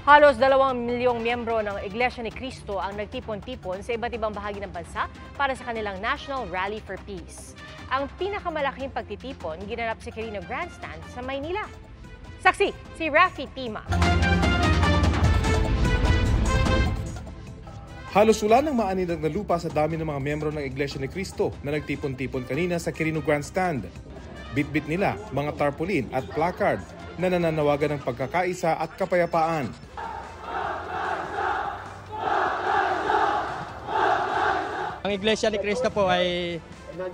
Halos 2 milyong miyembro ng Iglesia ni Cristo ang nagtipon-tipon sa iba't ibang bahagi ng bansa para sa kanilang National Rally for Peace. Ang pinakamalaking pagtitipon ginanap sa Quirino Grandstand sa Maynila. Saksi, si Rafi Tima. Halos wala ng maaninag na lupa sa dami ng mga miyembro ng Iglesia ni Cristo na nagtipon-tipon kanina sa Quirino Grandstand. Bit-bit nila mga tarpaulin at placard na nananawagan ng pagkakaisa at kapayapaan. Ang Iglesia ni Cristo po ay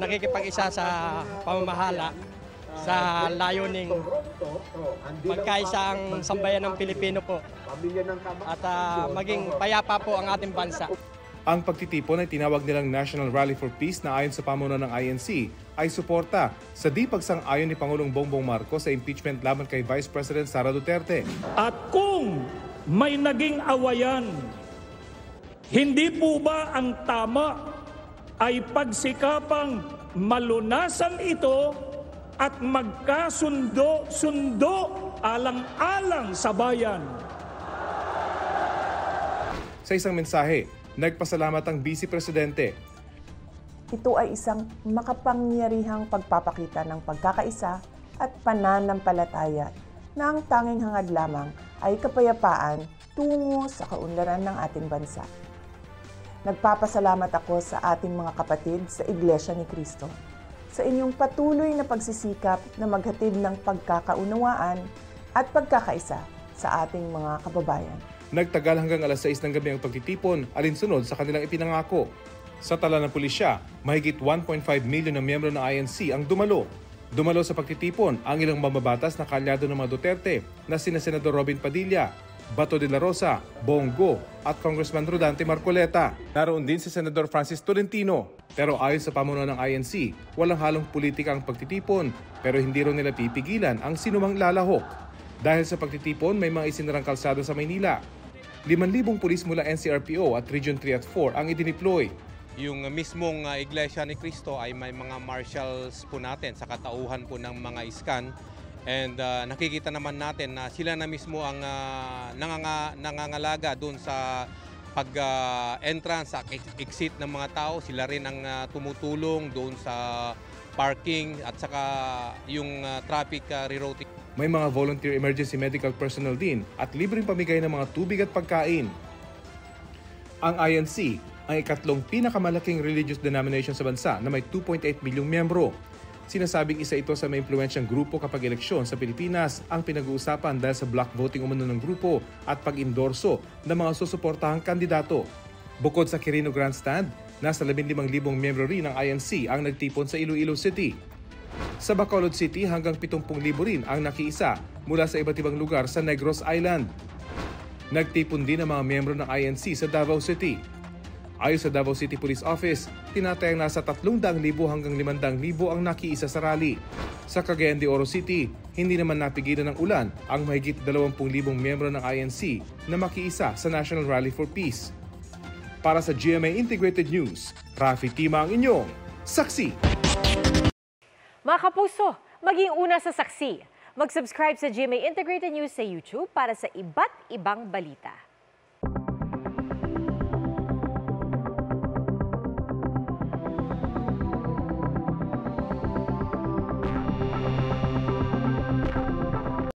nakikipag-isa sa pamamahala sa layuning magkaisa ang sambayan ng Pilipino po at maging payapa po ang ating bansa. Ang pagtitipon ay tinawag nilang National Rally for Peace na ayon sa pamunuan ng INC ay suporta sa di pagsang-ayon ni Pangulong Bongbong Marcos sa impeachment laban kay Vice President Sara Duterte. At kung may naging awayan, hindi po ba ang tama ay pagsikapang malunasan ito at magkasundo-sundo alang-alang sa bayan? Sa isang mensahe, nagpasalamat ang Vice Presidente. Ito ay isang makapangyarihang pagpapakita ng pagkakaisa at pananampalataya na ang tanging hangad lamang ay kapayapaan tungo sa kaunlaran ng ating bansa. Nagpapasalamat ako sa ating mga kapatid sa Iglesia ni Cristo sa inyong patuloy na pagsisikap na maghatid ng pagkakaunawaan at pagkakaisa sa ating mga kababayan. Nagtagal hanggang alas 6 ng gabi ang pagtitipon alinsunod sa kanilang ipinangako. Sa tala ng pulisya, mahigit 1.5 milyon na miyembro ng INC ang dumalo. Dumalo sa pagtitipon ang ilang mamabatas na kalyado ng mga Duterte na sina Senador Robin Padilla, Bato de la Rosa, Bongo at Congressman Rodante Marcoleta. Naroon din si Senador Francis Tolentino. Pero ayon sa pamunuan ng INC, walang halong politika ang pagtitipon pero hindi rin nila pipigilan ang sinumang lalahok. Dahil sa pagtitipon, may mga isinarang kalsada sa Maynila. 5,000 pulis mula NCRPO at Region 3 at 4 ang idineploy. Yung mismong Iglesia ni Cristo ay may mga marshals po natin sa katauhan po ng mga iskan. And nakikita naman natin na sila na mismo ang nangangalaga doon sa pag-entrance, sa exit ng mga tao. Sila rin ang tumutulong doon sa parking at saka yung traffic rerouting. May mga volunteer emergency medical personnel din at libreng pamigay ng mga tubig at pagkain. Ang INC ang ikatlong pinakamalaking religious denomination sa bansa na may 2.8 milyong miyembro. Sinasabing isa ito sa may impluwensyang grupo kapag eleksyon sa Pilipinas ang pinag-uusapan dahil sa block voting umano ng grupo at pag-endorso ng mga susuportahang kandidato. Bukod sa Quirino Grandstand, nasa 15,000 miyembro rin ng INC ang nagtipon sa Iloilo City. Sa Bacolod City hanggang 70,000 rin ang nakiisa mula sa iba't ibang lugar sa Negros Island. Nagtipon din ang mga miyembro ng INC sa Davao City. Ayon sa Davao City Police Office, tinatayang nasa 300,000 hanggang 500,000 ang nakiisa sa rally. Sa Cagayan de Oro City, hindi naman napigilan ng ulan ang mahigit 20,000 miyembro ng INC na makiisa sa National Rally for Peace. Para sa GMA Integrated News, Rafi Tima ang inyong saksi. Mga kapuso, maging una sa saksi. Mag-subscribe sa GMA Integrated News sa YouTube para sa iba't ibang balita.